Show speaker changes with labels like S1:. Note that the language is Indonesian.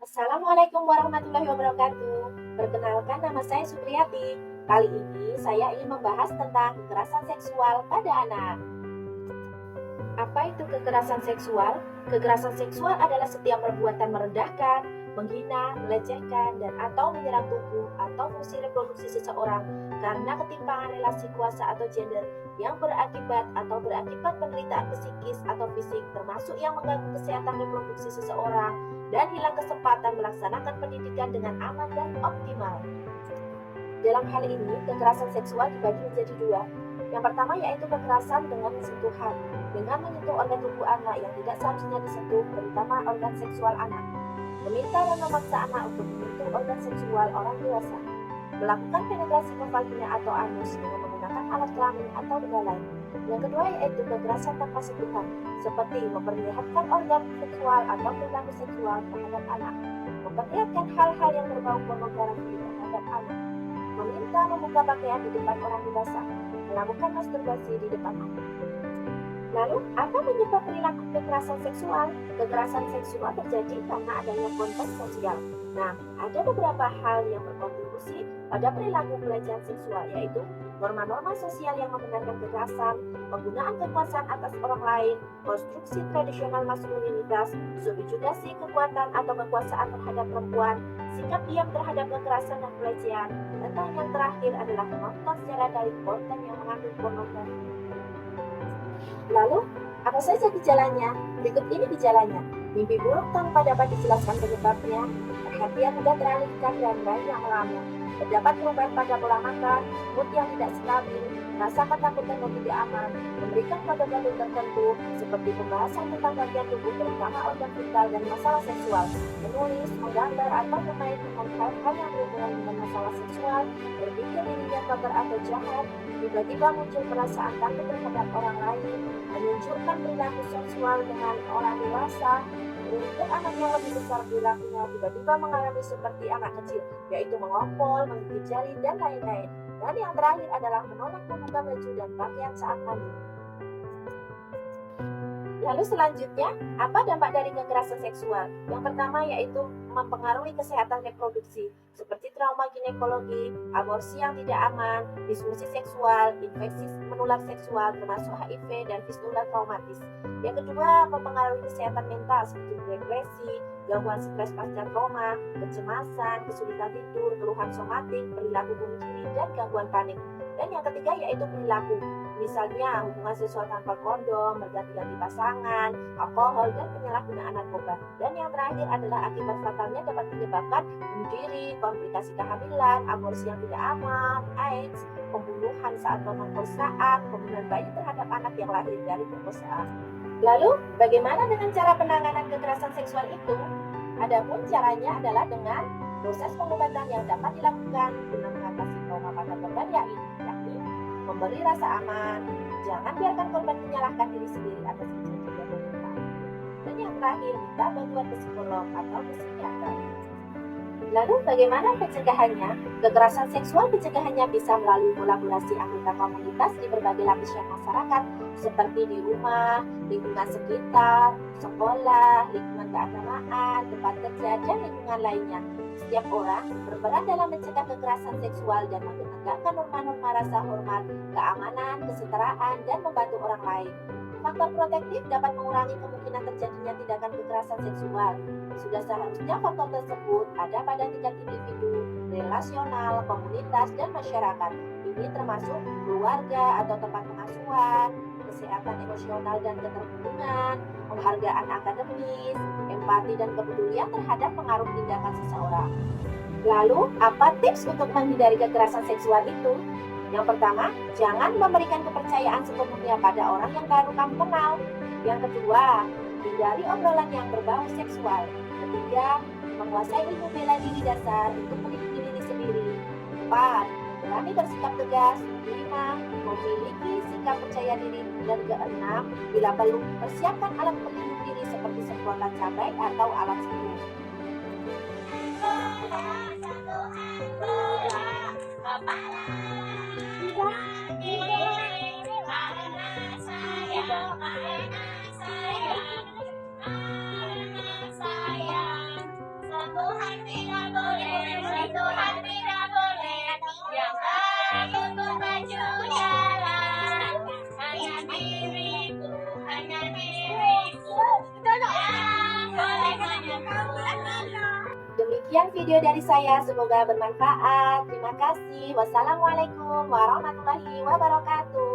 S1: Assalamualaikum warahmatullahi wabarakatuh. Perkenalkan, nama saya Supriyati. Kali ini saya ingin membahas tentang kekerasan seksual pada anak. Apa itu kekerasan seksual? Kekerasan seksual adalah setiap perbuatan merendahkan, menghina, melecehkan, dan atau menyerang tubuh atau fungsi reproduksi seseorang karena ketimpangan relasi kuasa atau gender yang berakibat penderitaan psikis atau fisik, termasuk yang mengganggu kesehatan reproduksi seseorang dan hilang kesempatan melaksanakan pendidikan dengan aman dan optimal. Dalam hal ini, kekerasan seksual dibagi menjadi dua. Yang pertama yaitu kekerasan dengan sentuhan, dengan menyentuh organ tubuh anak yang tidak seharusnya disentuh, terutama organ seksual anak. Meminta dan memaksa anak untuk menyentuh organ seksual orang dewasa. Melakukan penetrasi ke vagina atau anus dengan menggunakan alat kelamin atau benda lain. Yang kedua yaitu kekerasan tanpa sentuhan, seperti memperlihatkan organ seksual atau perilaku seksual terhadap anak, memperlihatkan hal-hal yang berbau pornografi terhadap anak, meminta membuka pakaian di depan orang dewasa, melakukan masturbasi di depan anak. Lalu, apa penyebab perilaku kekerasan seksual? Kekerasan seksual terjadi karena adanya konteks sosial. Nah, ada beberapa hal yang berkontribusi pada perilaku pelecehan seksual, yaitu norma-norma sosial yang membenarkan kekerasan, penggunaan kekuasaan atas orang lain, konstruksi tradisional maskulinitas, subjugasi kekuatan atau kekuasaan terhadap perempuan, sikap diam terhadap kekerasan dan pelecehan, dan yang terakhir adalah menonton secara daring konten yang mengandung pornografi. Lalu, apa saja gejalanya? Berikut ini gejalanya. Mimpi buruk tanpa dapat dijelaskan penyebabnya, perhatian mudah teralihkan dan lain yang melamun, terdapat perubahan pada pola makan, mood yang tidak stabil, rasa ketakutan dan tidak aman, memberikan kode-kode tertentu seperti pembahasan tentang bagian tubuh terutama organ vital dan masalah seksual, menulis, menggambar atau bermain dengan hal-hal yang berhubungan dengan masalah seksual, berpikir dirinya kotor atau jahat, tiba-tiba muncul perasaan takut terhadap orang lain, menunjukkan perilaku seksual dengan orang dewasa. Untuk anak yang lebih besar, perilakunya tiba-tiba mengalami seperti anak kecil, yaitu mengompol, menggigit jari, dan lain-lain. Dan yang terakhir adalah menolak membuka baju dan pakaian saat mandi. Lalu selanjutnya, apa dampak dari kekerasan seksual? Yang pertama yaitu mempengaruhi kesehatan reproduksi, seperti trauma ginekologi, aborsi yang tidak aman, disfungsi seksual, infeksi menular seksual termasuk HIV dan fistula traumatis. Yang kedua, mempengaruhi kesehatan mental seperti depresi, gangguan stres pasca trauma, kecemasan, kesulitan tidur, keluhan somatik, perilaku bunuh diri, dan gangguan panik. Dan yang ketiga yaitu perilaku, misalnya hubungan seksual tanpa kondom, berganti-ganti pasangan, alkohol, dan penyalahgunaan narkoba. Dan yang terakhir adalah akibat fatalnya dapat menyebabkan bunuh diri, komplikasi kehamilan, aborsi yang tidak aman, AIDS, pembunuhan saat pemerkosaan, pembunuhan bayi terhadap anak yang lahir dari perkosaan. Lalu, bagaimana dengan cara penanganan kekerasan seksual itu? Adapun caranya adalah dengan proses pengobatan yang dapat dilakukan guna mengatasi trauma pada korban, yakni memberi rasa aman, jangan biarkan korban menyalahkan diri sendiri atas kejadian yang menimpa. Dan yang terakhir, minta bantuan psikolog atau psikiater. Lalu bagaimana pencegahannya? Kekerasan seksual pencegahannya bisa melalui kolaborasi anggota komunitas di berbagai lapisan masyarakat seperti di rumah, lingkungan sekitar, sekolah, lingkungan keagamaan, tempat kerja, dan lingkungan lainnya. Setiap orang berperan dalam mencegah kekerasan seksual dan menegakkan norma-norma rasa hormat, keamanan, kesetaraan, dan membantu orang lain. Faktor protektif dapat mengurangi kemungkinan terjadinya tindakan kekerasan seksual. Sudah seharusnya faktor tersebut ada pada tingkat individu, relasional, komunitas, dan masyarakat. Ini termasuk keluarga atau tempat pengasuhan, kesehatan emosional dan keterhubungan, penghargaan akademis, empati dan kepedulian terhadap pengaruh tindakan seseorang. Lalu, apa tips untuk menghindari kekerasan seksual itu? Yang pertama, jangan memberikan kepercayaan sepenuhnya pada orang yang baru kamu kenal. Yang kedua, hindari obrolan yang berbau seksual. Ketiga, menguasai ilmu bela diri dasar untuk melindungi diri sendiri. 4. Berani bersikap tegas. 5. Memiliki sikap percaya diri. Dan keenam, bila perlu, persiapkan alat pelindung diri seperti semprotan cabai atau alat sembuh. Sekian video dari saya, semoga bermanfaat. Terima kasih. Wassalamualaikum warahmatullahi wabarakatuh.